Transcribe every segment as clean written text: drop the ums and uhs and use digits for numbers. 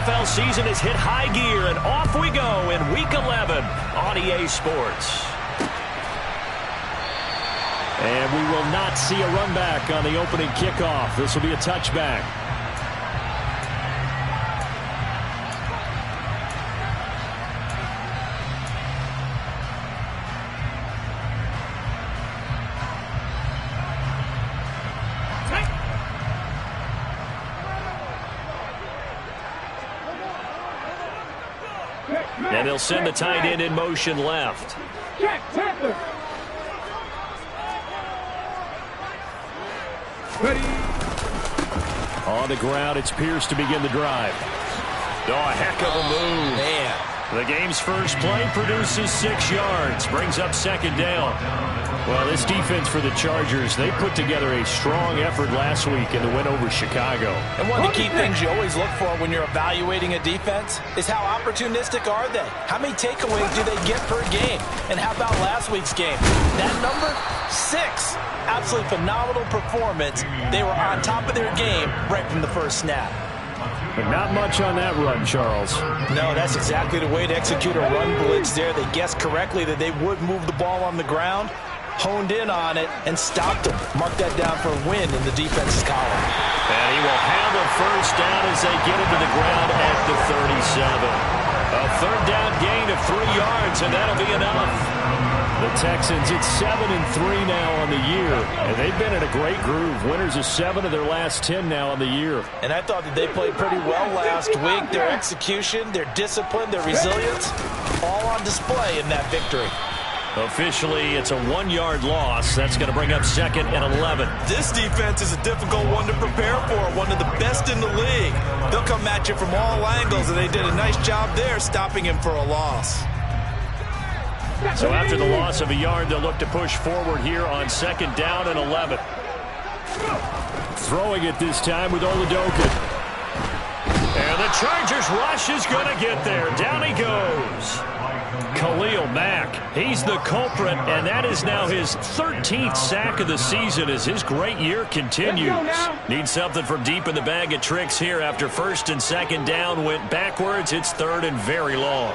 NFL season has hit high gear, and off we go in Week 11 on EA Sports. And we will not see a run back on the opening kickoff. This will be a touchback. And they'll send the tight end in motion left. On the ground, it's Pierce to begin the drive. Oh, a heck of a move. Man. The game's first play produces 6 yards, brings up second down. Well, this defense for the Chargers, they put together a strong effort last week in the win over Chicago. And one of the key things you always look for when you're evaluating a defense is how opportunistic are they? How many takeaways do they get per game? And how about last week's game? That number, 6. Absolutely phenomenal performance. They were on top of their game right from the first snap. But not much on that run, Charles. No, that's exactly the way to execute a run blitz there. They guessed correctly that they would move the ball on the ground, honed in on it, and stopped them. Mark that down for a win in the defense's column. And he will have a first down as they get into the ground at the 37. A third down gain of 3 yards, and that'll be enough. The Texans, it's 7-3 now on the year, and they've been in a great groove. Winners of 7 of their last 10 now on the year. And I thought that they played pretty well last week. Their execution, their discipline, their resilience, all on display in that victory. Officially, it's a 1-yard loss. That's going to bring up 2nd and 11. This defense is a difficult one to prepare for, one of the best in the league. They'll come at you from all angles, and they did a nice job there stopping him for a loss. So after the loss of a yard, they'll look to push forward here on 2nd down and 11. Throwing it this time with Oladoka. And the Chargers rush is going to get there. Down he goes. Khalil Mack, he's the culprit, and that is now his 13th sack of the season as his great year continues. Needs something from deep in the bag of tricks here after 1st and 2nd down went backwards. It's 3rd and very long.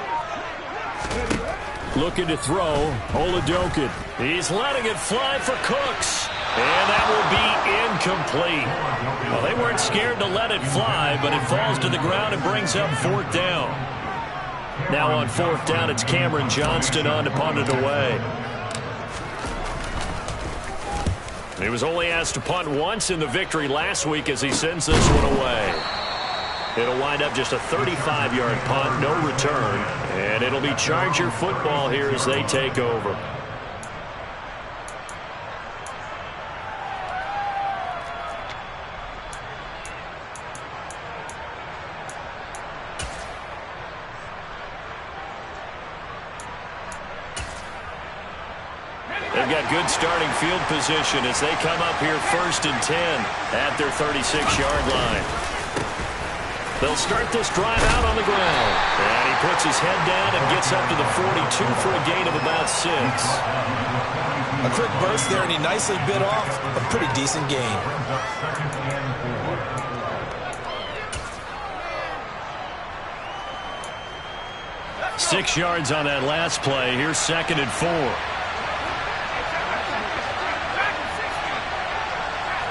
Looking to throw, Oladoka. He's letting it fly for Cooks. And that will be incomplete. Well, they weren't scared to let it fly, but it falls to the ground and brings up 4th down. Now on 4th down, it's Cameron Johnston on to punt it away. He was only asked to punt once in the victory last week as he sends this one away. It'll wind up just a 35-yard punt, no return, and it'll be Charger football here as they take over. They've got good starting field position as they come up here 1st and 10 at their 36-yard line. They'll start this drive out on the ground. And he puts his head down and gets up to the 42 for a gain of about 6. A quick burst there, and he nicely bit off a pretty decent gain. Six yards on that last play. Here's 2nd and 4.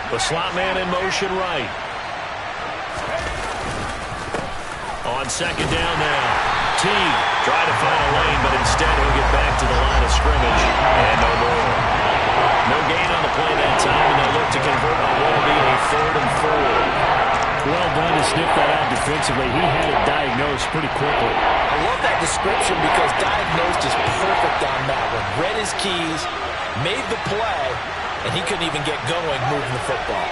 The slot man in motion right. On 2nd down now. Teague try to find a lane, but instead he'll get back to the line of scrimmage. And no more. No gain on the play that time, and they'll look to convert on what will be a 3rd and 4. Well done to sniff that out defensively. He had it diagnosed pretty quickly. I love that description because diagnosed is perfect on that one. Read his keys, made the play, and he couldn't even get going moving the football.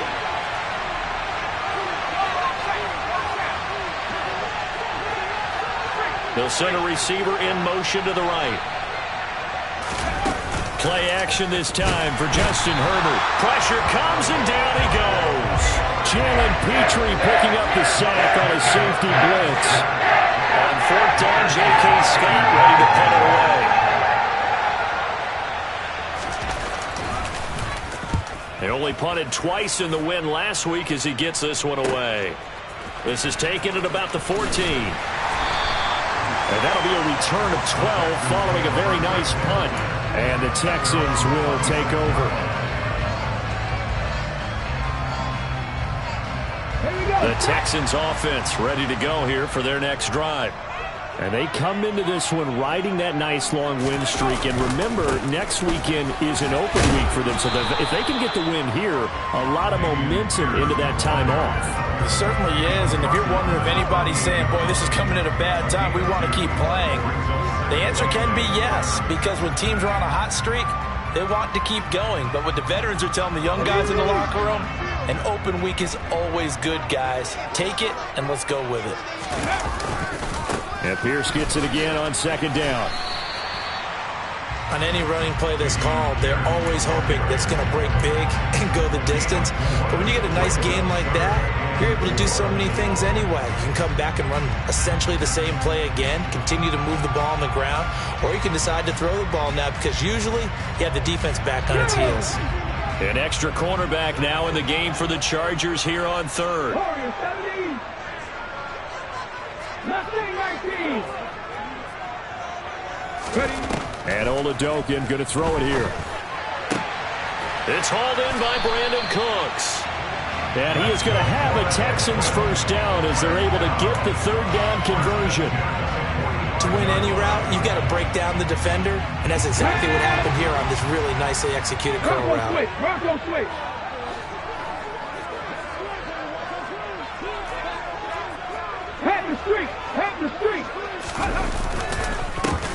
They'll send a receiver in motion to the right. Play action this time for Justin Herbert. Pressure comes and down he goes. Jalen Petrie picking up the sack on a safety blitz. On 4th down, J.K. Scott ready to punt it away. They only punted twice in the win last week as he gets this one away. This is taken at about the 14. And that'll be a return of 12 following a very nice punt. And the Texans will take over. The Texans offense ready to go here for their next drive. And they come into this one riding that nice long win streak. And remember, next weekend is an open week for them. So if they can get the win here, a lot of momentum into that time off. It certainly is. And if you're wondering if anybody's saying, boy, this is coming at a bad time, we want to keep playing, the answer can be yes. Because when teams are on a hot streak, they want to keep going. But what the veterans are telling the young guys in the locker room, an open week is always good, guys. Take it and let's go with it. And Pierce gets it again on second down. On any running play that's called, they're always hoping that's going to break big and go the distance. But when you get a nice game like that, you're able to do so many things anyway. You can come back and run essentially the same play again, continue to move the ball on the ground, or you can decide to throw the ball now because usually you have the defense back on its heels. An extra cornerback now in the game for the Chargers here on third. And Oladokin going to throw it here. It's hauled in by Brandon Cooks. And he is going to have a Texans first down as they're able to get the third down conversion. To win any route, you've got to break down the defender, and that's exactly what happened here on this really nicely executed curl route.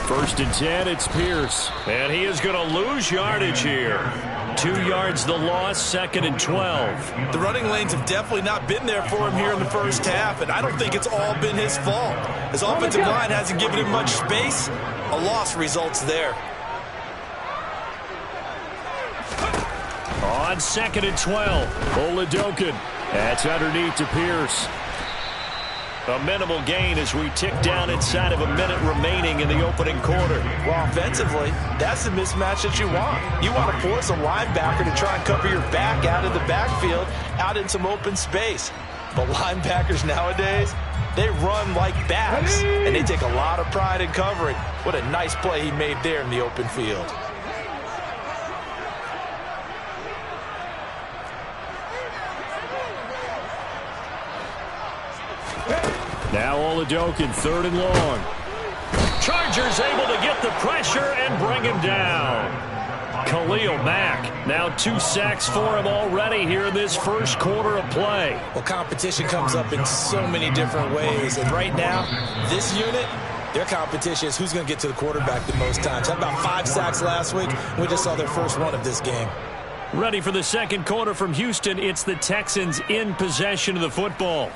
First and 10, it's Pierce. And he is going to lose yardage here. 2 yards the loss, second and 12. The running lanes have definitely not been there for him here in the first half, and I don't think it's all been his fault. His offensive line hasn't given him much space. A loss results there. On second and 12, Oladokin. That's underneath to Pierce. A minimal gain as we tick down inside of a minute remaining in the opening quarter. Well, offensively, that's the mismatch that you want. You want to force a linebacker to try and cover your back out of the backfield, out in some open space. But linebackers nowadays, they run like bats, and they take a lot of pride in covering. What a nice play he made there in the open field. Now Oladokin, third and long. Chargers able to get the pressure and bring him down. Khalil Mack, now 2 sacks for him already here in this first quarter of play. Well, competition comes up in so many different ways. And right now, this unit, their competition is who's going to get to the quarterback the most times. Had about 5 sacks last week. We just saw their first one of this game. Ready for the second quarter from Houston. It's the Texans in possession of the football.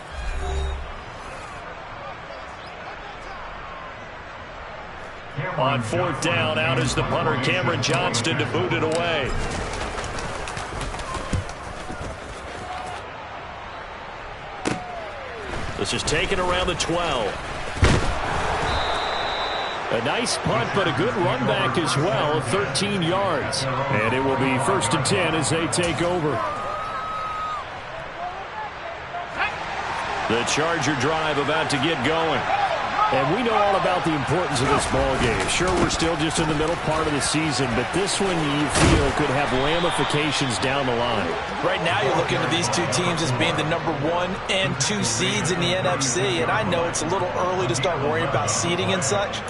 On fourth down, out is the punter, Cameron Johnston, to boot it away. This is taken around the 12. A nice punt, but a good run back as well, 13 yards. And it will be first and 10 as they take over. The Charger drive about to get going. And we know all about the importance of this ball game. Sure, we're still just in the middle part of the season, but this one you feel could have ramifications down the line. Right now you're looking at these two teams as being the number 1 and 2 seeds in the NFC, and I know it's a little early to start worrying about seeding and such,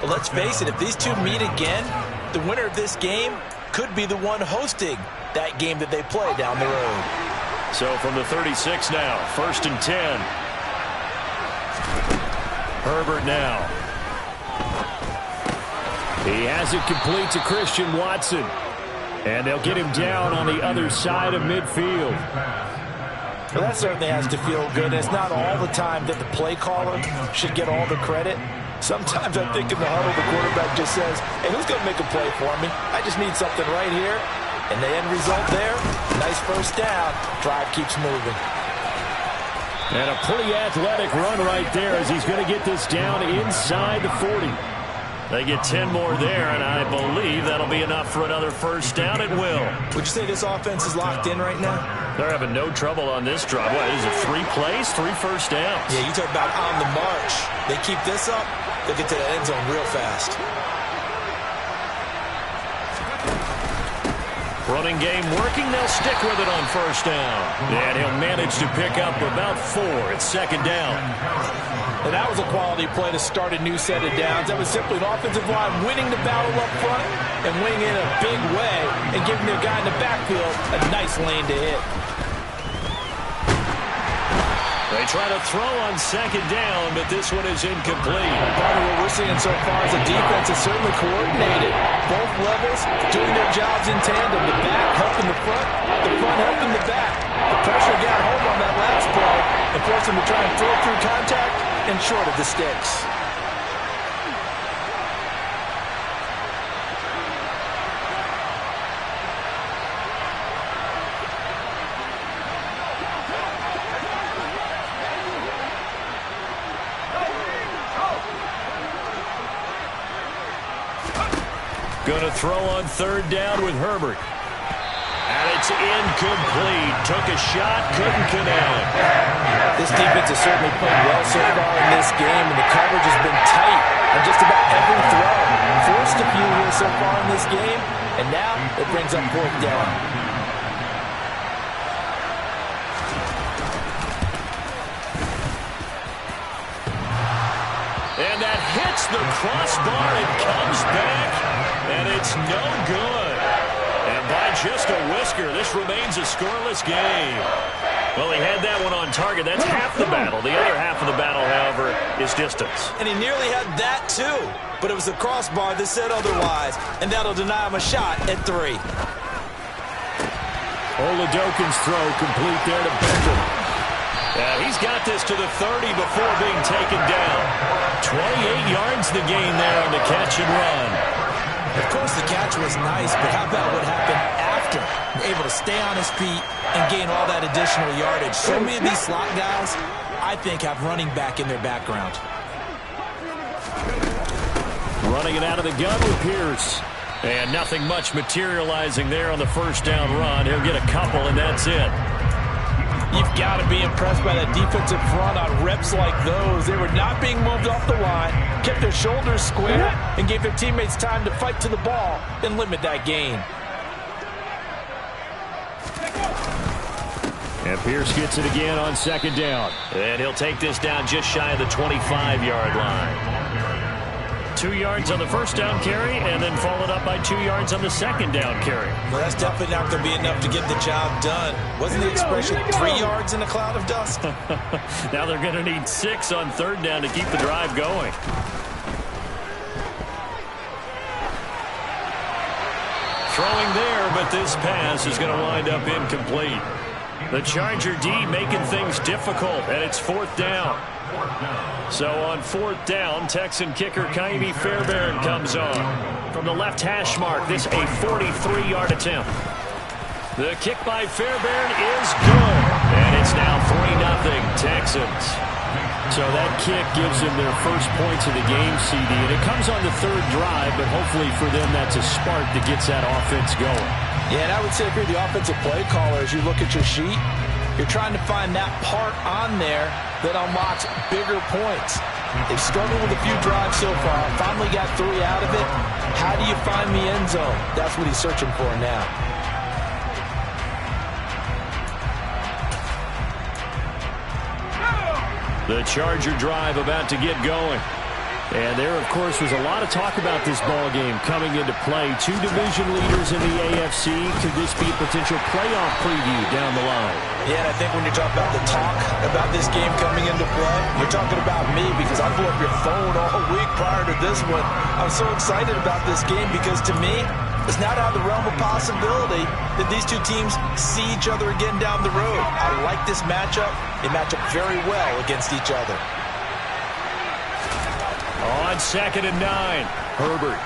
but let's face it, if these two meet again, the winner of this game could be the one hosting that game that they play down the road. So from the 36 now, first and 10. Herbert now. He has it complete to Christian Watson. And they'll get him down on the other side of midfield. Well, that certainly has to feel good. It's not all the time that the play caller should get all the credit. Sometimes I think in the huddle, the quarterback just says, hey, who's going to make a play for me? I just need something right here. And the end result there, nice first down. Drive keeps moving. And a pretty athletic run right there as he's going to get this down inside the 40. They get 10 more there, and I believe that'll be enough for another first down. It will. Would you say this offense is locked in right now? They're having no trouble on this drive. What is it, 3 plays, 3 first downs? Yeah, you talk about on the march. They keep this up, they'll get to the end zone real fast. Running game working. They'll stick with it on first down. And he'll manage to pick up about 4. It's second down. And that was a quality play to start a new set of downs. That was simply an offensive line winning the battle up front and winning in a big way and giving their guy in the backfield a nice lane to hit. They try to throw on second down, but this one is incomplete. Part of what we're seeing so far is the defense is certainly coordinated. Both levels doing their jobs in tandem. The back helping the front helping the back. The pressure got home on that last play and forced them to try and throw through contact and short of the sticks. Going to throw on third down with Herbert. And it's incomplete. Took a shot, couldn't connect. This defense has certainly played well so far in this game, and the coverage has been tight on just about every throw. Forced a few here so far in this game, and now it brings up fourth down. And that hits the crossbar and comes back, and it's no good. And by just a whisker, this remains a scoreless game. Well, he had that one on target. That's half the battle. The other half of the battle, however, is distance. And he nearly had that, too. But it was the crossbar that said otherwise, and that'll deny him a shot at 3. Oladokin's throw complete there to Beckham. He's got this to the 30 before being taken down. 28 yards the gain there on the catch and run. Of course, the catch was nice, but how about what happened after? Able to stay on his feet and gain all that additional yardage. So many of these slot guys, I think, have running back in their background. Running it out of the gun with Pierce. And nothing much materializing there on the first down run. He'll get a couple, and that's it. You've got to be impressed by that defensive front on reps like those. They were not being moved off the line, kept their shoulders square, and gave their teammates time to fight to the ball and limit that gain. And Pierce gets it again on second down. And he'll take this down just shy of the 25-yard line. 2 yards on the first down carry, and then followed up by 2 yards on the second down carry. Well, that's definitely not going to be enough to get the job done. Wasn't the expression 3 yards in a cloud of dust? Now they're going to need 6 on third down to keep the drive going. Throwing there, but this pass is going to wind up incomplete. The Charger D making things difficult, and it's fourth down. So on fourth down, Texan kicker Kaimi Fairbairn comes on. From the left hash mark, this a 43-yard attempt. The kick by Fairbairn is good. And it's now 3-0 Texans. So that kick gives them their first points of the game, CD. And it comes on the third drive, but hopefully for them that's a spark that gets that offense going. Yeah, and I would say if you're the offensive play caller, as you look at your sheet, you're trying to find that part on there that unlocks bigger points. They've struggled with a few drives so far. Finally got 3 out of it. How do you find the end zone? That's what he's searching for now. The Charger drive about to get going. And there, of course, was a lot of talk about this ball game coming into play. 2 division leaders in the AFC. Could this be a potential playoff preview down the line? Yeah, and I think when you're talking about the talk about this game coming into play, you're talking about me because I blew up your phone all week prior to this one. I'm so excited about this game because to me, it's not out of the realm of possibility that these two teams see each other again down the road. I like this matchup. They match up very well against each other. On 2nd and 9, Herbert.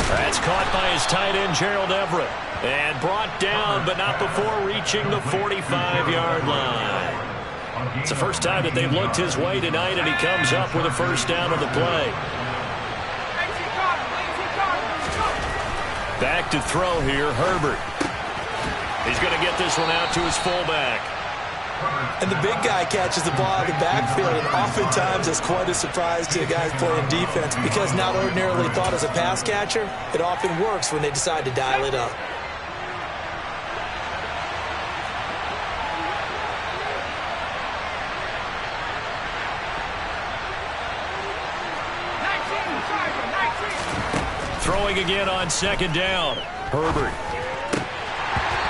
That's caught by his tight end, Gerald Everett. And brought down, but not before reaching the 45-yard line. It's the first time that they've looked his way tonight, and he comes up with a first down on the play. Back to throw here, Herbert. He's going to get this one out to his fullback. And the big guy catches the ball in the backfield, and oftentimes it's quite a surprise to guys playing defense because not ordinarily thought as a pass catcher, it often works when they decide to dial it up. Throwing again on second down. Herbert.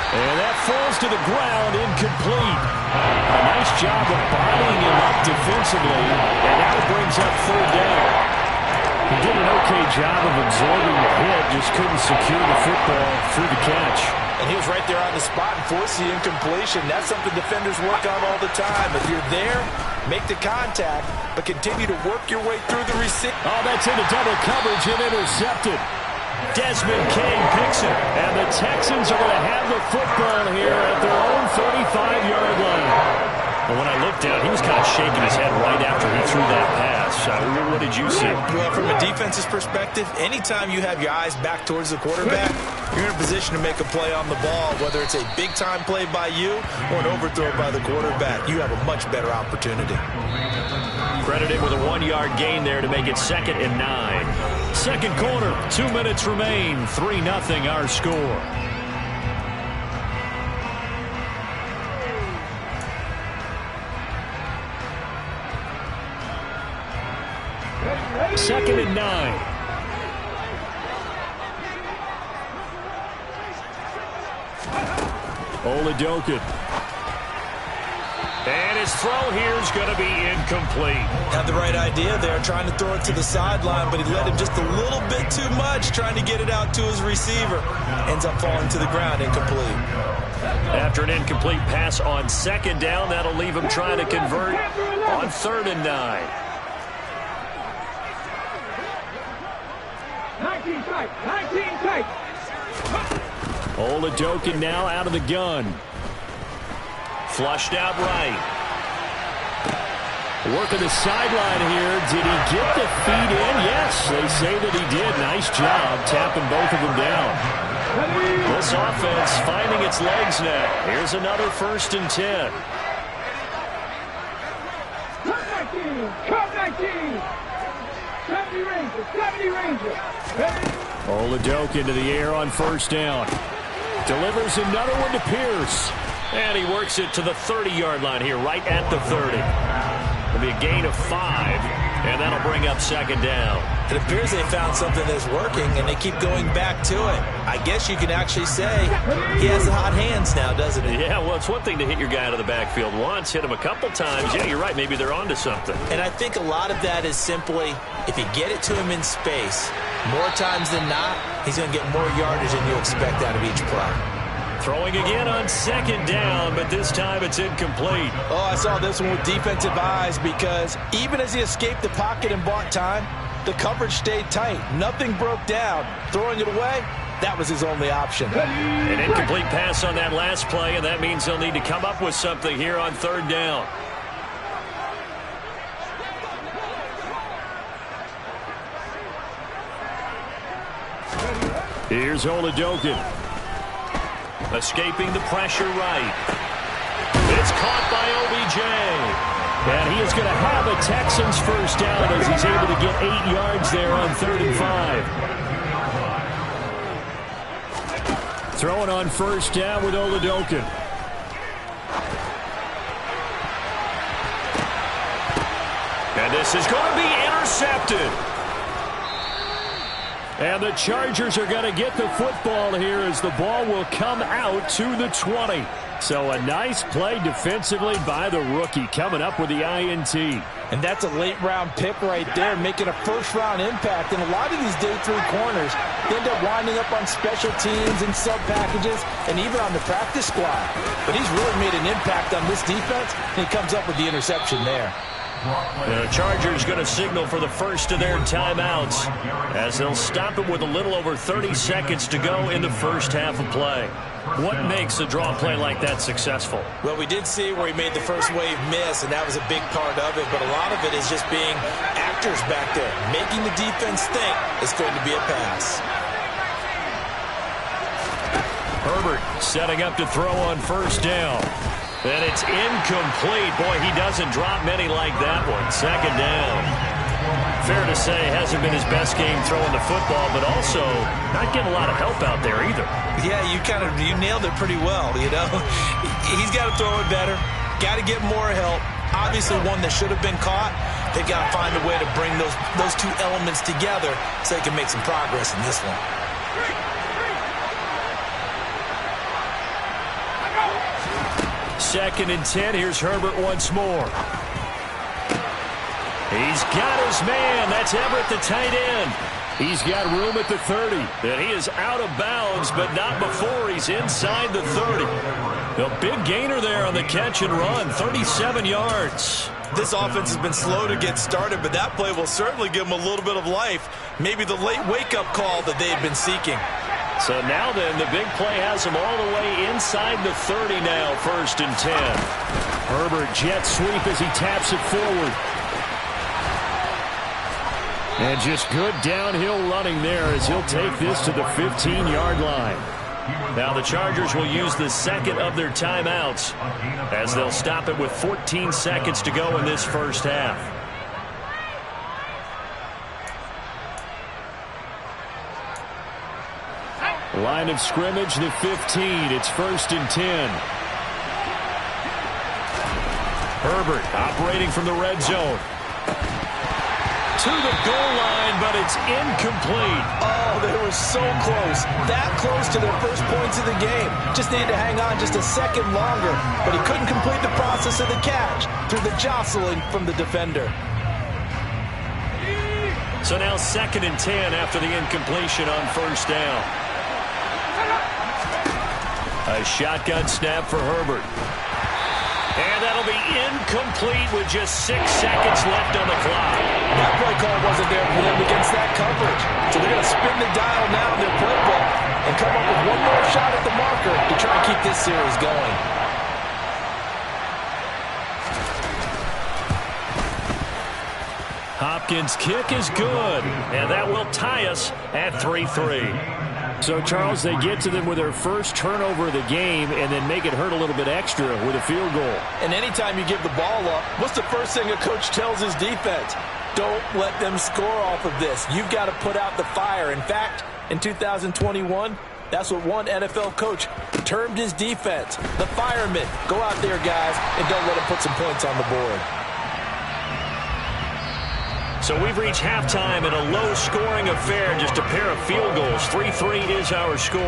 And that falls to the ground, incomplete. A nice job of bodying him up defensively, and now brings up third down. He did an okay job of absorbing the hit, just couldn't secure the football through the catch. And he was right there on the spot and forced the incompletion. That's something defenders work on all the time. If you're there, make the contact, but continue to work your way through the receiver. Oh, that's into double coverage and intercepted. Desmond King picks it, and the Texans are going to have the football here at their own 35-yard line. But when I looked down, he was kind of shaking his head right after he threw that pass. What did you see? Well, from a defense's perspective, anytime you have your eyes back towards the quarterback, you're in a position to make a play on the ball, whether it's a big-time play by you or an overthrow by the quarterback. You have a much better opportunity. Credited with a 1-yard gain there to make it 2nd and 9. Second quarter, 2 minutes remain, 3-0 our score. Second and 9. Oladokun. And his throw here is going to be incomplete. Had the right idea there, trying to throw it to the sideline, but he led him just a little bit too much, trying to get it out to his receiver. Ends up falling to the ground, incomplete. After an incomplete pass on second down, that'll leave him trying to convert on 3rd and 9. 19 tight. Oladokun now out of the gun. Flushed out right. Working the sideline here. Did he get the feet in? Yes, they say that he did. Nice job tapping both of them down. This offense finding its legs now. Here's another 1st and 10. Cut 19. 70 Rangers. Oladokun to the air on 1st down. Delivers another one to Pierce. And he works it to the 30-yard line here, right at the 30. It'll be a gain of 5, and that'll bring up 2nd down. It appears they found something that's working, and they keep going back to it. I guess you can actually say he has the hot hands now, doesn't he? Yeah, well, it's one thing to hit your guy out of the backfield once, hit him a couple times. Yeah, you're right. Maybe they're onto something. And I think a lot of that is simply if you get it to him in space, more times than not, he's going to get more yardage than you expect out of each play. Throwing again on 2nd down, but this time it's incomplete. Oh, I saw this one with defensive eyes because even as he escaped the pocket and bought time, the coverage stayed tight. Nothing broke down. Throwing it away, that was his only option. An incomplete pass on that last play, and that means they'll need to come up with something here on 3rd down. Here's Oladokun. Escaping the pressure right. It's caught by OBJ. And he is going to have a Texans 1st down as he's able to get 8 yards there on 3rd and 5. Throwing on 1st down with Oladokun. And this is going to be intercepted. And the Chargers are going to get the football here as the ball will come out to the 20. So a nice play defensively by the rookie coming up with the INT. And that's a late-round pick right there, making a first-round impact. And a lot of these day 3 corners end up winding up on special teams and sub-packages and even on the practice squad. But he's really made an impact on this defense, and he comes up with the interception there. The Chargers going to signal for the first of their timeouts as they'll stop it with a little over 30 seconds to go in the first half of play. What makes a draw play like that successful? Well, we did see where he made the first wave miss, and that was a big part of it. But a lot of it is just being actors back there, making the defense think it's going to be a pass. Herbert setting up to throw on first down. And it's incomplete. Boy, he doesn't drop many like that one. Second down. Fair to say, hasn't been his best game throwing the football, but also not getting a lot of help out there either. Yeah, you nailed it pretty well, you know. He's got to throw it better. Got to get more help. Obviously one that should have been caught. They've got to find a way to bring those two elements together so they can make some progress in this one. Second and 10. Here's Herbert once more. He's got his man. That's Everett, the tight end. He's got room at the 30. And he is out of bounds, but not before he's inside the 30. A big gainer there on the catch and run. 37 yards. This offense has been slow to get started, but that play will certainly give them a little bit of life. Maybe the late wake-up call that they've been seeking. So now then, the big play has him all the way inside the 30 now, first and 10. Herbert jet sweep as he taps it forward. And just good downhill running there as he'll take this to the 15-yard line. Now the Chargers will use the second of their timeouts as they'll stop it with 14 seconds to go in this first half. Line of scrimmage, the 15. It's first and 10. Herbert operating from the red zone. To the goal line, but it's incomplete. Oh, they were so close. That close to their first points of the game. Just needed to hang on just a second longer, but he couldn't complete the process of the catch through the jostling from the defender. So now second and 10 after the incompletion on first down. A shotgun snap for Herbert. And that'll be incomplete with just 6 seconds left on the clock. That play call wasn't there for them against that coverage. So they're going to spin the dial now in their playbook and come up with one more shot at the marker to try and keep this series going. Hopkins' kick is good, and that will tie us at 3-3. So, Charles, they get to them with their first turnover of the game and then make it hurt a little bit extra with a field goal. And anytime you give the ball up, what's the first thing a coach tells his defense? Don't let them score off of this. You've got to put out the fire. In fact, in 2021, that's what one NFL coach termed his defense. The firemen. Go out there, guys, and don't let them put some points on the board. So we've reached halftime in a low-scoring affair, just a pair of field goals. 3-3 is our score.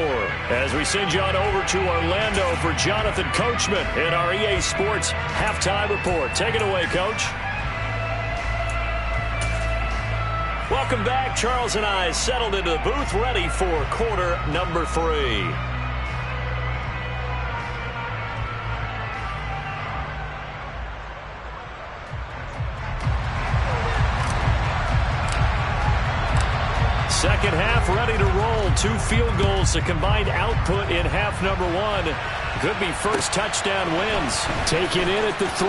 As we send you on over to Orlando for Jonathan Coachman in our EA Sports Halftime Report. Take it away, Coach. Welcome back. Charles and I settled into the booth, ready for quarter number 3. Second half ready to roll. 2 field goals, the combined output in half number 1. Could be first touchdown wins. Taken in at the 3.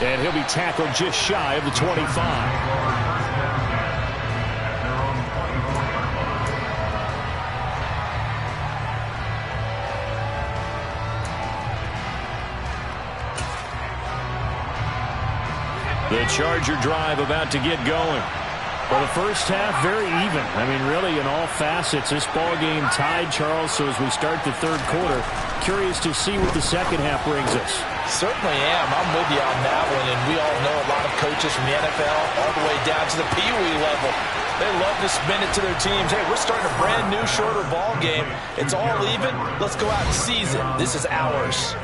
And he'll be tackled just shy of the 25. The Charger drive about to get going. Well, the first half, very even. I mean, really, in all facets, this ball game tied, Charles. So as we start the third quarter, curious to see what the second half brings us. Certainly am. I'm with you on that one. And we all know a lot of coaches from the NFL all the way down to the Pee Wee level. They love to spin it to their teams. Hey, we're starting a brand new, shorter ball game. It's all even. Let's go out and seize it. This is ours.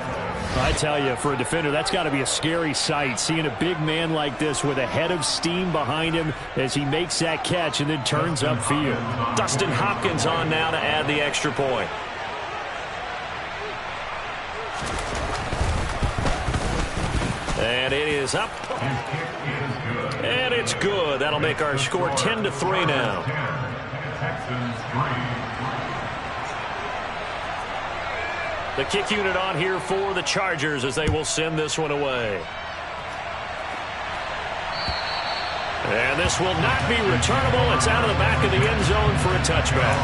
I tell you, for a defender, that's got to be a scary sight, seeing a big man like this with a head of steam behind him as he makes that catch and then turns upfield. Dustin Hopkins on now to add the extra point. And it is up. And it's good. That'll make our score 10-3 now. The kick unit on here for the Chargers as they will send this one away. And this will not be returnable. It's out of the back of the end zone for a touchback.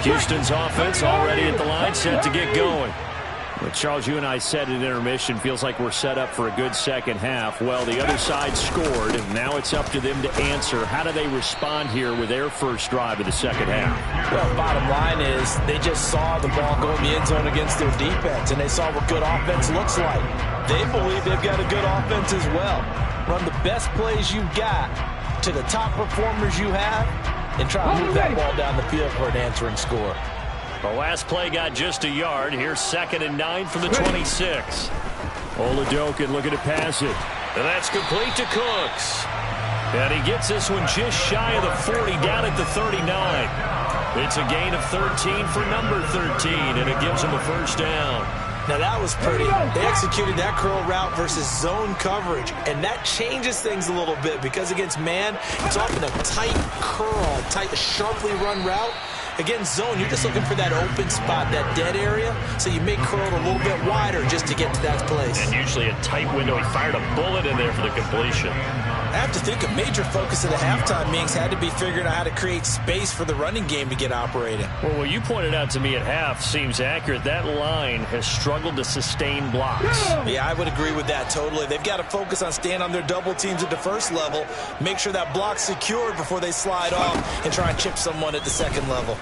Houston's offense already at the line, set to get going. But Charles, you and I said at intermission, feels like we're set up for a good second half. Well, the other side scored, and now it's up to them to answer. How do they respond here with their first drive of the second half? Well, bottom line is they just saw the ball go in the end zone against their defense, and they saw what good offense looks like. They believe they've got a good offense as well. Run the best plays you've got to the top performers you have, and try to move that ball down the field for an answering score. The last play got just a yard. Here's 2nd and 9 from the 26. Oladokin looking to pass it. And that's complete to Cooks. And he gets this one just shy of the 40, down at the 39. It's a gain of 13 for number 13, and it gives him a first down. Now that was pretty. They executed that curl route versus zone coverage, and that changes things a little bit because against man, it's often a tight curl, tight, sharply run route. Against zone, you're just looking for that open spot, that dead area, so you make curl a little bit wider just to get to that place. And usually a tight window. He fired a bullet in there for the completion. I have to think a major focus of the halftime meetings had to be figuring out how to create space for the running game to get operating. Well, what you pointed out to me at half seems accurate. That line has struggled to sustain blocks. Yeah, I would agree with that totally. They've got to focus on staying on their double teams at the first level, make sure that block's secured before they slide off and try and chip someone at the second level.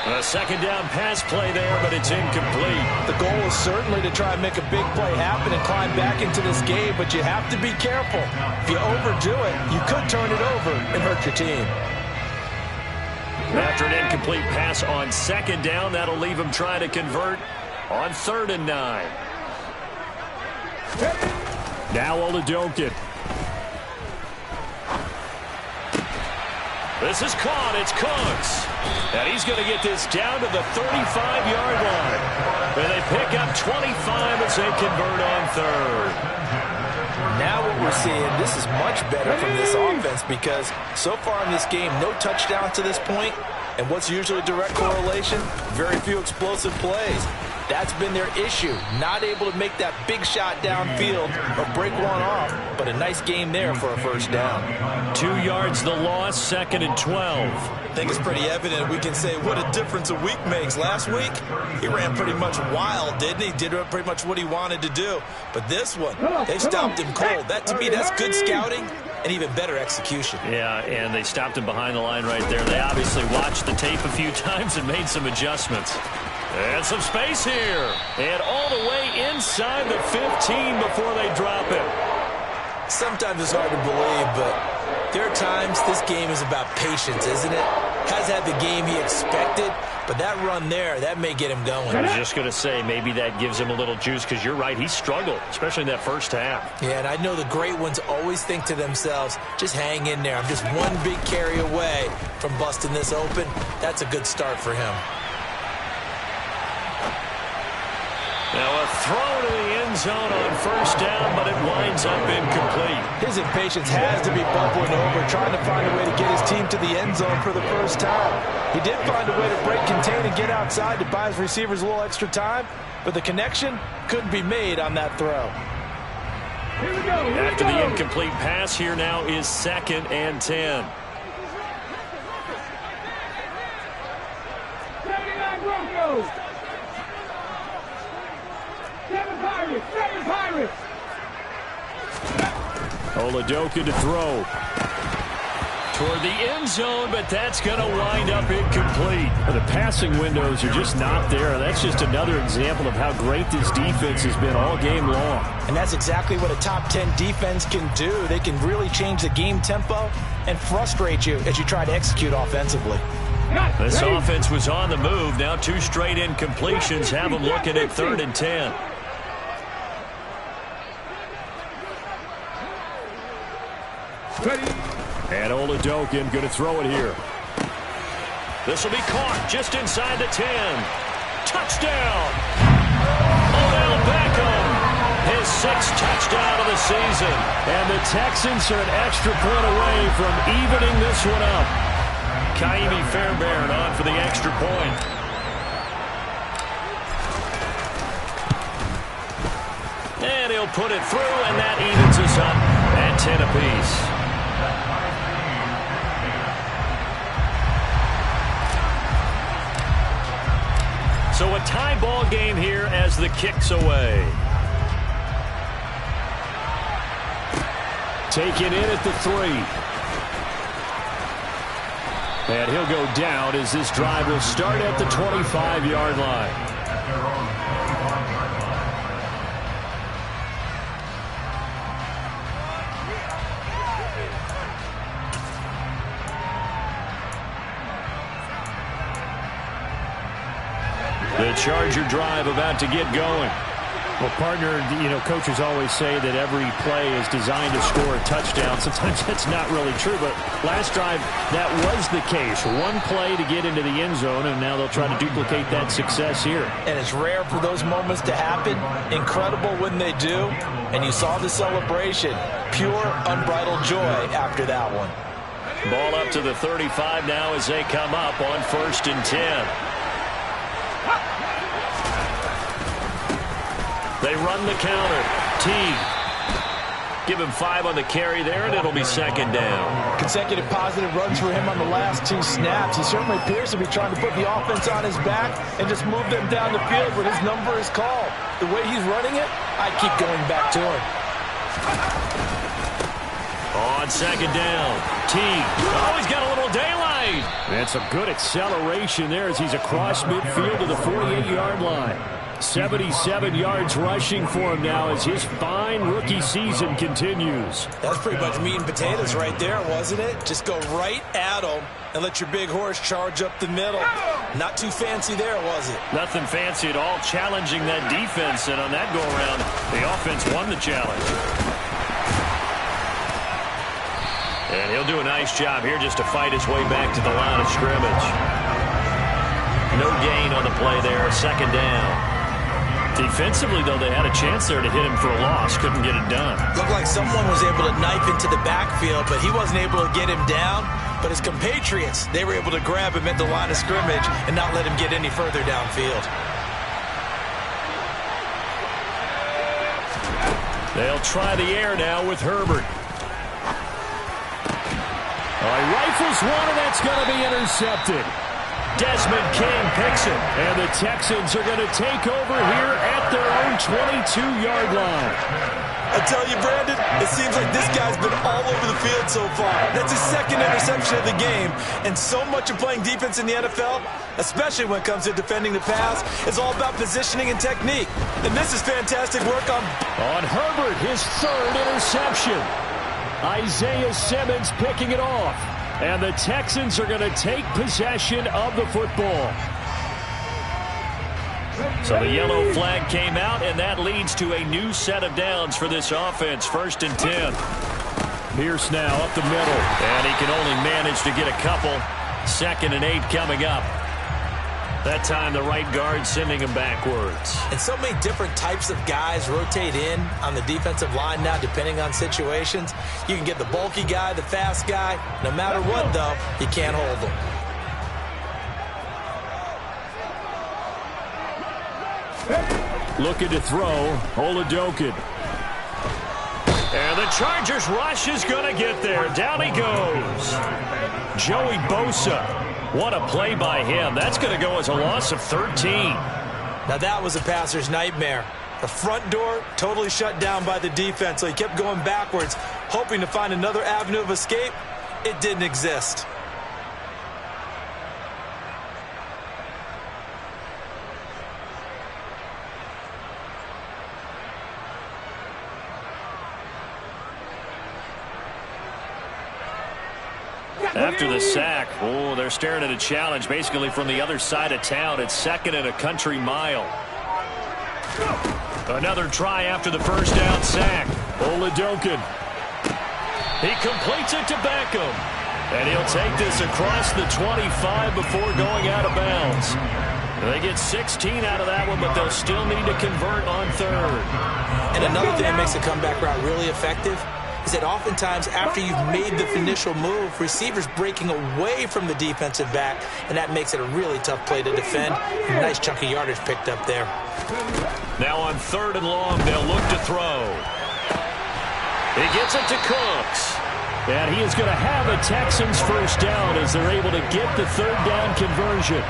A second down pass play there, but it's incomplete. The goal is certainly to try and make a big play happen and climb back into this game, but you have to be careful. If you overdo it, you could turn it over and hurt your team. After an incomplete pass on 2nd down, that'll leave him trying to convert on 3rd and 9. Now Oladokin. This is caught. It's Cooks. And he's going to get this down to the 35-yard line. And they pick up 25 as they convert on 3rd. Now what we're seeing, this is much better from this offense because so far in this game, no touchdowns to this point. And what's usually a direct correlation? Very few explosive plays. That's been their issue. Not able to make that big shot downfield or break one off, but a nice game there for a first down. 2 yards the loss, 2nd and 12. I think it's pretty evident we can say what a difference a week makes. Last week, he ran pretty much wild, didn't he? Did pretty much what he wanted to do. But this one, they stopped him cold. That, to me, that's good scouting and even better execution. Yeah, and they stopped him behind the line right there. They obviously watched the tape a few times and made some adjustments. And some space here. And all the way inside the 15 before they drop it. Sometimes it's hard to believe, but there are times this game is about patience, isn't it? Has had the game he expected, but that run there, that may get him going. I was just going to say, maybe that gives him a little juice, because you're right, he struggled, especially in that first half. Yeah, and I know the great ones always think to themselves, just hang in there. I'm just one big carry away from busting this open. That's a good start for him. Now a throw to the end zone on first down, but it winds up incomplete. His impatience has to be bubbling over, trying to find a way to get his team to the end zone for the first time. He did find a way to break contain and get outside to buy his receivers a little extra time, but the connection couldn't be made on that throw. After the incomplete pass, here now is 2nd and 10. Oladokin to throw toward the end zone, but that's going to wind up incomplete. The passing windows are just not there. That's just another example of how great this defense has been all game long. And that's exactly what a top 10 defense can do. They can really change the game tempo and frustrate you as you try to execute offensively. This offense was on the move. Now 2 straight incompletions have them looking at 3rd and 10. And Oladokin going to throw it here. This will be caught just inside the 10. Touchdown! Odell Beckham, his 6th touchdown of the season. And the Texans are an extra point away from evening this one up. Kaimi Fairbairn on for the extra point. And he'll put it through, and that evens us up at 10 apiece. So a tie ball game here as the kick's away. Taken in at the 3. And he'll go down as this drive will start at the 25-yard line. The Charger drive about to get going. Well, partner, coaches always say that every play is designed to score a touchdown. Sometimes that's not really true, but last drive, that was the case. One play to get into the end zone, and now they'll try to duplicate that success here. And it's rare for those moments to happen. Incredible when they do. And you saw the celebration. Pure, unbridled joy after that one. Ball up to the 35 now as they come up on 1st and 10. They run the counter. Teague. Give him 5 on the carry there, and it'll be 2nd down. Consecutive positive runs for him on the last 2 snaps. He certainly appears to be trying to put the offense on his back and just move them down the field when his number is called. The way he's running it, I keep going back to him. On 2nd down, Teague. Oh, he's got a little daylight. And some good acceleration there as he's across midfield to the 48-yard line. 77 yards rushing for him now as his fine rookie season continues. That's pretty much meat and potatoes right there, wasn't it? Just go right at him and let your big horse charge up the middle. Not too fancy there, was it? Nothing fancy at all, challenging that defense, and on that go-around, the offense won the challenge. And he'll do a nice job here just to fight his way back to the line of scrimmage. No gain on the play there, 2nd down. Defensively, though, they had a chance there to hit him for a loss. Couldn't get it done. Looked like someone was able to knife into the backfield, but he wasn't able to get him down. But his compatriots, they were able to grab him at the line of scrimmage and not let him get any further downfield. They'll try the air now with Herbert. He rifles one, and that's going to be intercepted. Desmond King picks it, and the Texans are going to take over here at their own 22-yard line. I tell you, Brandon, it seems like this guy's been all over the field so far. That's his 2nd interception of the game, and so much of playing defense in the NFL, especially when it comes to defending the pass, is all about positioning and technique. And this is fantastic work on Herbert, his 3rd interception. Isaiah Simmons picking it off. And the Texans are going to take possession of the football. So the yellow flag came out, and that leads to a new set of downs for this offense. 1st and 10. Pierce now up the middle, and he can only manage to get a couple. 2nd and 8 coming up. That time the right guard sending him backwards. And so many different types of guys rotate in on the defensive line now depending on situations. You can get the bulky guy, the fast guy. No matter what, though, you can't hold them. Looking to throw, Oladokin. And the Chargers rush is going to get there. Down he goes. Joey Bosa. What a play by him. That's going to go as a loss of 13. Now that was a passer's nightmare. The front door totally shut down by the defense, so he kept going backwards, hoping to find another avenue of escape. It didn't exist. After the sack, they're staring at a challenge basically from the other side of town. It's 2nd and a country mile. Another try after the 1st down sack. Oladokin. He completes it to Beckham. And he'll take this across the 25 before going out of bounds. They get 16 out of that one, but they'll still need to convert on 3rd. And another thing that makes the comeback route really effective is that oftentimes after you've made the initial move, receivers breaking away from the defensive back, and that makes it a really tough play to defend. A nice chunk of yardage picked up there. Now on 3rd and long, they'll look to throw. He gets it to Cooks. And he is going to have a Texans 1st down as they're able to get the 3rd down conversion.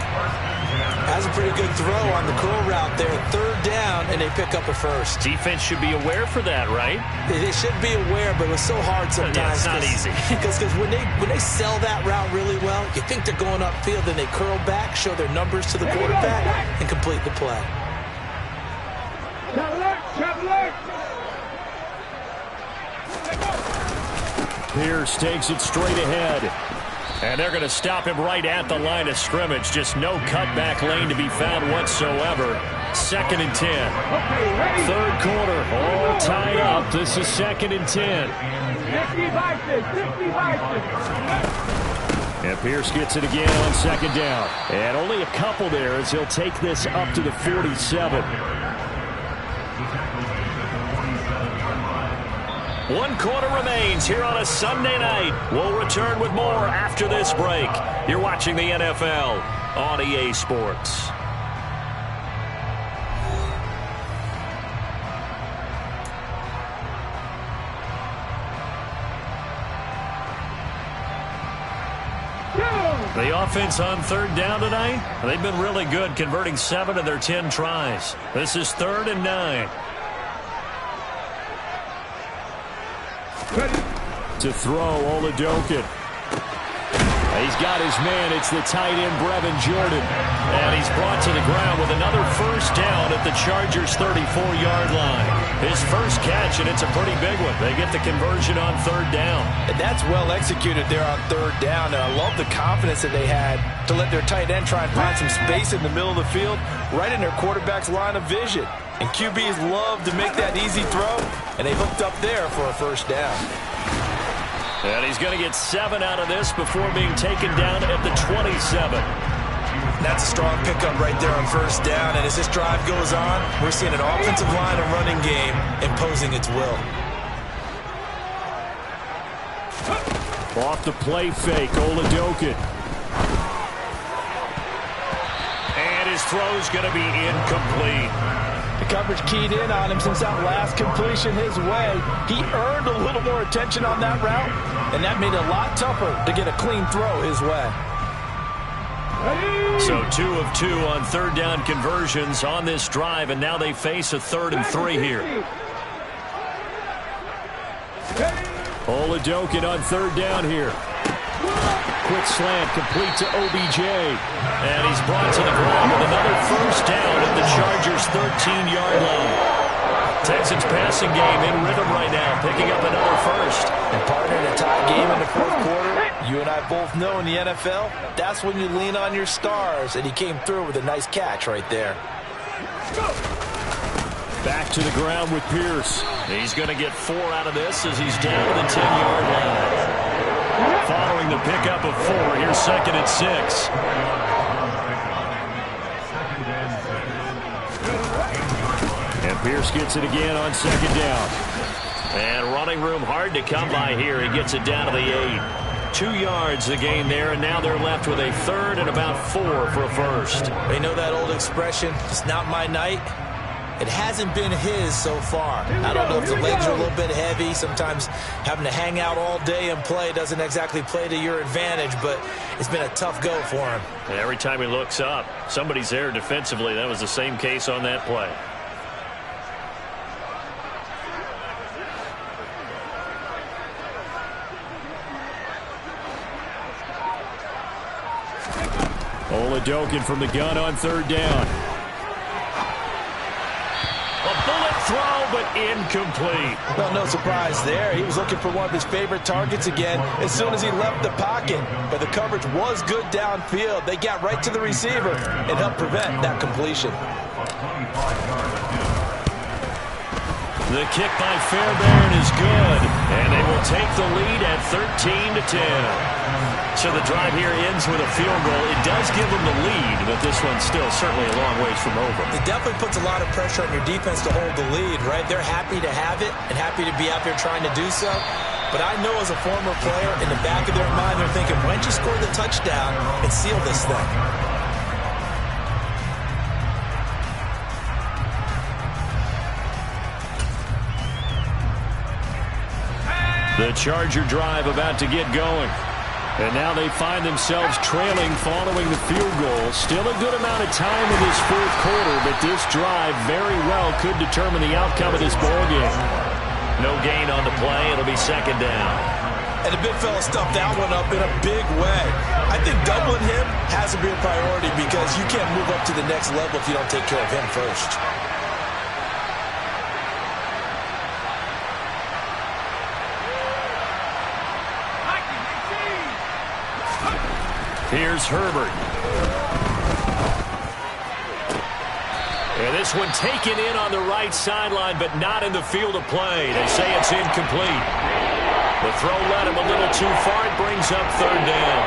That's a pretty good throw on the curl route there. Third down, and they pick up a first. Defense should be aware for that, right? They should be aware, but it was so hard sometimes. Yeah, it's not easy. Because when they sell that route really well, you think they're going upfield, then they curl back, show their numbers to the quarterback, and complete the play. Pierce takes it straight ahead. And they're going to stop him right at the line of scrimmage. Just no cutback lane to be found whatsoever. 2nd and 10. Third quarter, all tied up. This is 2nd and 10. And Pierce gets it again on 2nd down. And only a couple there as he'll take this up to the 47. 1 quarter remains here on a Sunday night. We'll return with more after this break. You're watching the NFL on EA Sports. The offense on 3rd down tonight, they've been really good, converting 7 of their 10 tries. This is 3rd and 9. To throw, Oladokin. He's got his man. It's the tight end, Brevin Jordan. And he's brought to the ground with another first down at the Chargers' 34-yard line. His first catch, and it's a pretty big one. They get the conversion on 3rd down. And that's well executed there on 3rd down. And I love the confidence that they had to let their tight end try and find some space in the middle of the field, right in their quarterback's line of vision. And QBs love to make that easy throw, and they hooked up there for a first down. And he's going to get 7 out of this before being taken down at the 27. That's a strong pickup right there on 1st down. And as this drive goes on, we're seeing an offensive line and running game imposing its will. Off the play fake, Oladokin. And his throw's going to be incomplete. The coverage keyed in on him since that last completion his way. He earned a little more attention on that route, and that made it a lot tougher to get a clean throw his way. So 2 of 2 on 3rd down conversions on this drive, and now they face a 3rd and 3 here. Oladokin on 3rd down here. Quick slant complete to OBJ. And he's brought to the ground with another first down at the Chargers' 13-yard line. Texans passing game in rhythm right now, picking up another first. And partner, in a tie game in the 4th quarter, you and I both know in the NFL, that's when you lean on your stars, and he came through with a nice catch right there. Back to the ground with Pierce. He's going to get 4 out of this as he's down to the 10-yard line. Following the pickup of 4, here's 2nd and 6. And Pierce gets it again on 2nd down. And running room hard to come by here. He gets it down to the 8. 2 yards the gain there, and now they're left with a 3rd and about 4 for a first. You know that old expression, it's not my night. It hasn't been his so far. I don't know if the legs are a little bit heavy. Sometimes having to hang out all day and play doesn't exactly play to your advantage, but it's been a tough go for him. And every time he looks up, somebody's there defensively. That was the same case on that play. Oladokin from the gun on 3rd down. Throw, but incomplete. Well, no surprise there. He was looking for one of his favorite targets again as soon as he left the pocket. But the coverage was good downfield. They got right to the receiver and helped prevent that completion. The kick by Fairbairn is good, and they will take the lead at 13-10. So the drive here ends with a field goal. It does give them the lead, but this one's still certainly a long ways from over. It definitely puts a lot of pressure on your defense to hold the lead, right? They're happy to have it and happy to be out there trying to do so. But I know as a former player, in the back of their mind, they're thinking, why don't you score the touchdown and seal this thing? The Charger drive about to get going. And now they find themselves trailing following the field goal. Still a good amount of time in this fourth quarter, but this drive very well could determine the outcome of this ballgame. No gain on the play. It'll be second down. And the big fella stuffed that one up in a big way. I think doubling him has to be a priority because you can't move up to the next level if you don't take care of him first. Here's Herbert. And this one taken in on the right sideline, but not in the field of play. They say it's incomplete. The throw led him a little too far. It brings up third down.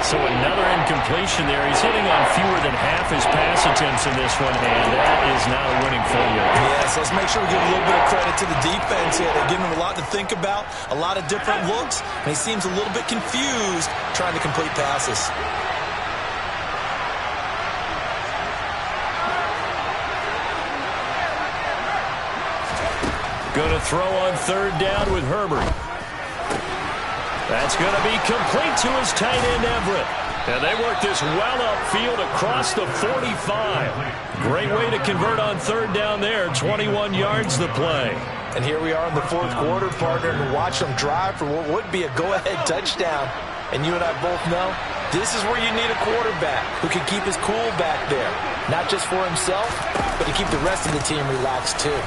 So another incompletion there. He's hitting on fewer than half his pass attempts in this one, and that is not a winning formula. Yes, let's make sure we give a little bit of credit to the defense here. They're giving him a lot to think about, a lot of different looks, and he seems a little bit confused trying to complete passes. Going to throw on third down with Herbert. That's going to be complete to his tight end, Everett. And they work this well upfield across the 45. Great way to convert on third down there. 21 yards the play. And here we are in the fourth quarter, partner, and watch them drive for what would be a go-ahead touchdown. And you and I both know this is where you need a quarterback who can keep his cool back there. Not just for himself, but to keep the rest of the team relaxed too.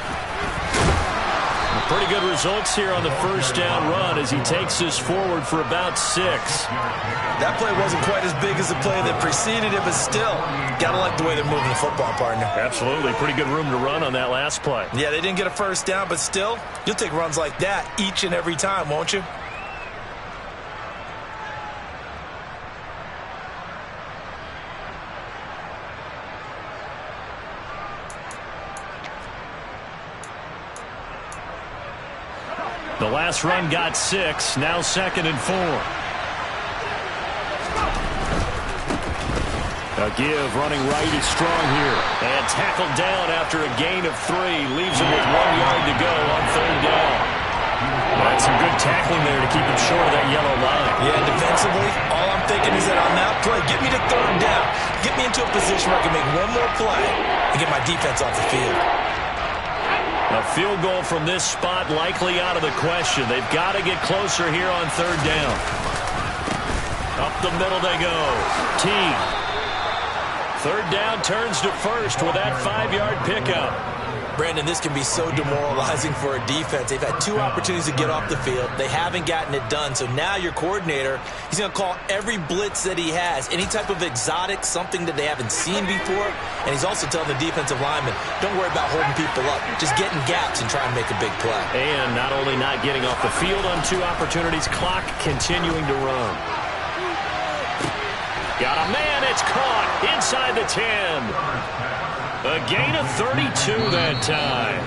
Pretty good results here on the first down run as he takes this forward for about 6. That play wasn't quite as big as the play that preceded it, but still, gotta like the way they're moving the football, partner. Absolutely. Pretty good room to run on that last play. Yeah, they didn't get a first down, but still, you'll take runs like that each and every time, won't you? The last run got 6, now 2nd and 4. A give, running right is strong here. And tackled down after a gain of 3. Leaves him with 1 yard to go on third down. That's some good tackling there to keep him short of that yellow line. Yeah, defensively, all I'm thinking is that on that play, get me to third down. Get me into a position where I can make one more play and get my defense off the field. A field goal from this spot likely out of the question. They've got to get closer here on third down. Up the middle they go. Teague. Third down turns to first with that 5-yard pickup. Brandon, this can be so demoralizing for a defense. They've had 2 opportunities to get off the field. They haven't gotten it done. So now your coordinator, he's going to call every blitz that he has, any type of exotic, something that they haven't seen before. And he's also telling the defensive lineman, don't worry about holding people up. Just get in gaps and try and make a big play. And not only not getting off the field on 2 opportunities, clock continuing to run. Got a man, it's caught inside the 10. A gain of 32 that time.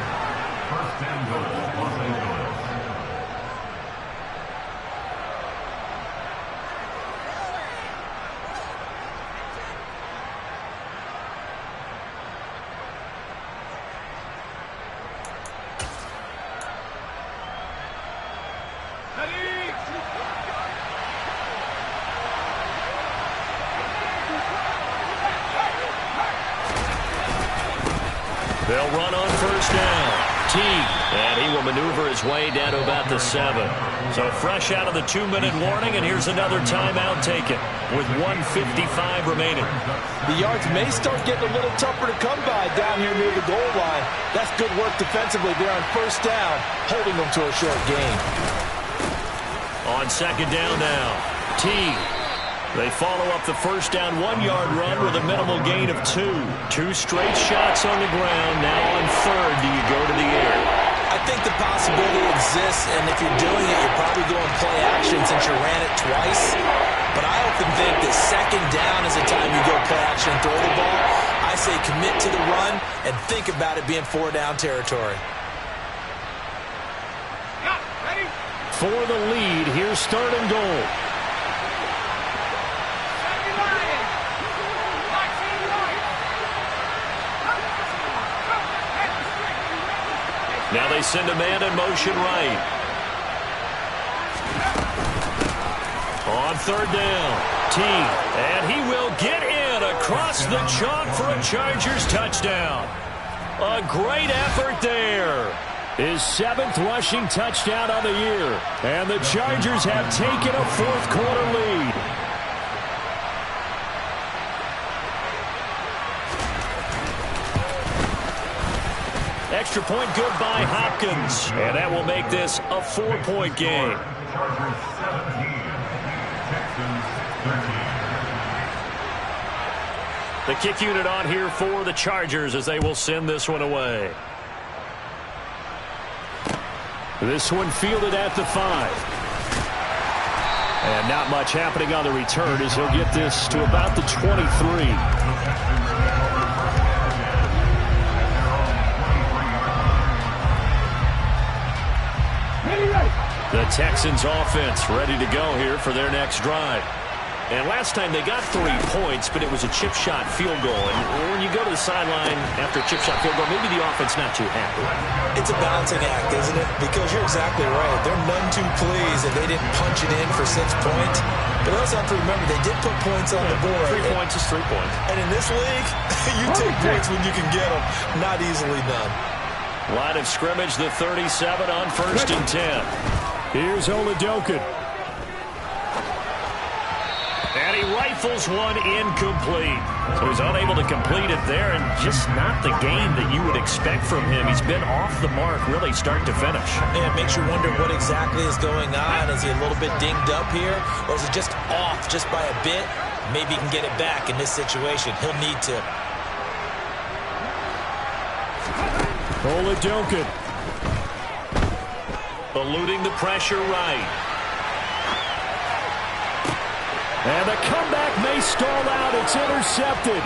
They'll run on first down. Teague, and he will maneuver his way down to about the 7. So fresh out of the 2-minute warning, and here's another timeout taken with 1:55 remaining. The yards may start getting a little tougher to come by down here near the goal line. That's good work defensively there on first down, holding them to a short gain. On second down now, Teague. They follow up the first down 1-yard run with a minimal gain of 2. 2 straight shots on the ground. Now on third, do you go to the air? I think the possibility exists, and if you're doing it, you're probably going play action since you ran it twice. But I often think that second down is the time you go play action and throw the ball. I say commit to the run and think about it being 4-down territory. For the lead, here's third and goal. Now they send a man in motion right. On On third down, T, and he will get in across the chalk for a Chargers touchdown. A great effort there. His 7th rushing touchdown on the year. And the Chargers have taken a fourth-quarter lead. Extra point good by Hopkins. And that will make this a 4-point game. Chargers 17, Texans 13. The kick unit on here for the Chargers as they will send this one away. This one fielded at the 5. And not much happening on the return as he'll get this to about the 23. The Texans offense ready to go here for their next drive. And last time they got 3 points, but it was a chip shot field goal. And when you go to the sideline after a chip shot field goal, maybe the offense not too happy. It's a balancing act, isn't it? Because you're exactly right. They're none too pleased that they didn't punch it in for 6 points. But also have to remember, they did put points on the board. 3 points is 3 points. And in this league, you take points when you can get them. Not easily done. Line of scrimmage, the 37 on 1st and 10. Here's Oladokin. And he rifles one incomplete. So he's unable to complete it there, and just not the game that you would expect from him. He's been off the mark really start to finish. Yeah, it makes you wonder what exactly is going on. Is he a little bit dinged up here, or is it just off just by a bit? Maybe he can get it back in this situation. He'll need to. Oladokin. Eluding the pressure right. And the comeback may stall out. It's intercepted.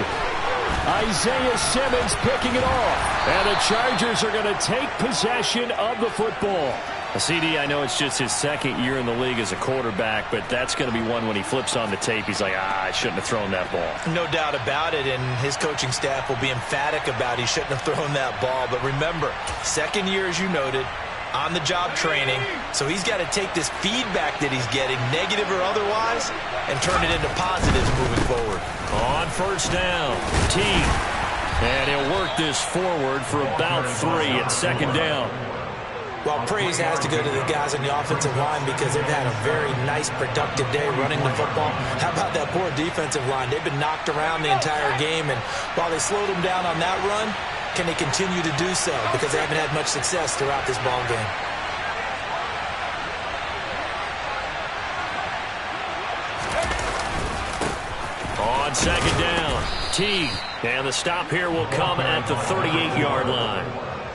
Isaiah Simmons picking it off. And the Chargers are going to take possession of the football. CD, I know it's just his 2nd year in the league as a quarterback, but that's going to be one when he flips on the tape. He's like, I shouldn't have thrown that ball. No doubt about it, and his coaching staff will be emphatic about he shouldn't have thrown that ball. But remember, 2nd year, as you noted, on-the-job training, so he's got to take this feedback that he's getting, negative or otherwise, and turn it into positives moving forward. On 1st down, T. And he'll work this forward for about 3 at 2nd down. Well, praise has to go to the guys on the offensive line because they've had a very nice, productive day running the football. How about that poor defensive line? They've been knocked around the entire game, and while they slowed them down on that run, can they continue to do so? Because they haven't had much success throughout this ball game. On 2nd down, T. And the stop here will come at the 38-yard line.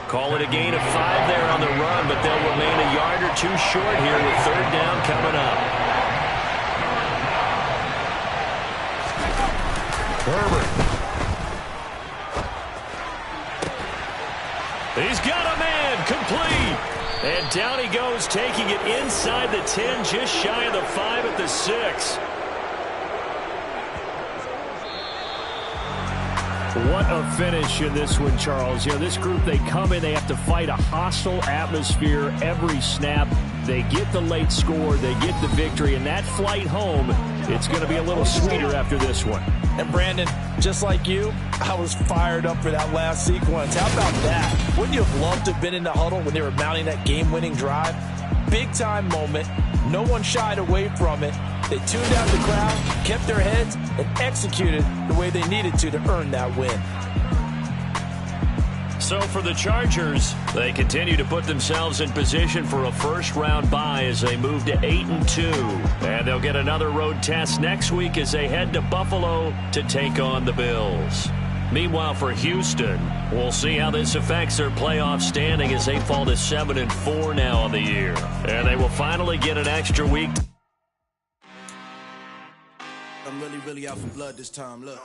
Call it a gain of 5 there on the run, but they'll remain a yard or 2 short here with 3rd down coming up. Herbert. He's got a man, complete. And down he goes, taking it inside the 10, just shy of the 5 at the 6. What a finish in this one, Charles. You know, this group, they come in, they have to fight a hostile atmosphere every snap. They get the late score, they get the victory, and that flight home, it's going to be a little sweeter after this one. And Brandon, just like you, I was fired up for that last sequence. How about that? Wouldn't you have loved to have been in the huddle when they were mounting that game-winning drive? Big-time moment. No one shied away from it. They tuned out the crowd, kept their heads, and executed the way they needed to earn that win. So for the Chargers, they continue to put themselves in position for a first-round bye as they move to 8-2. And they'll get another road test next week as they head to Buffalo to take on the Bills. Meanwhile, for Houston, we'll see how this affects their playoff standing as they fall to 7-4 now on the year. And they will finally get an extra week. I'm really out for blood this time, look.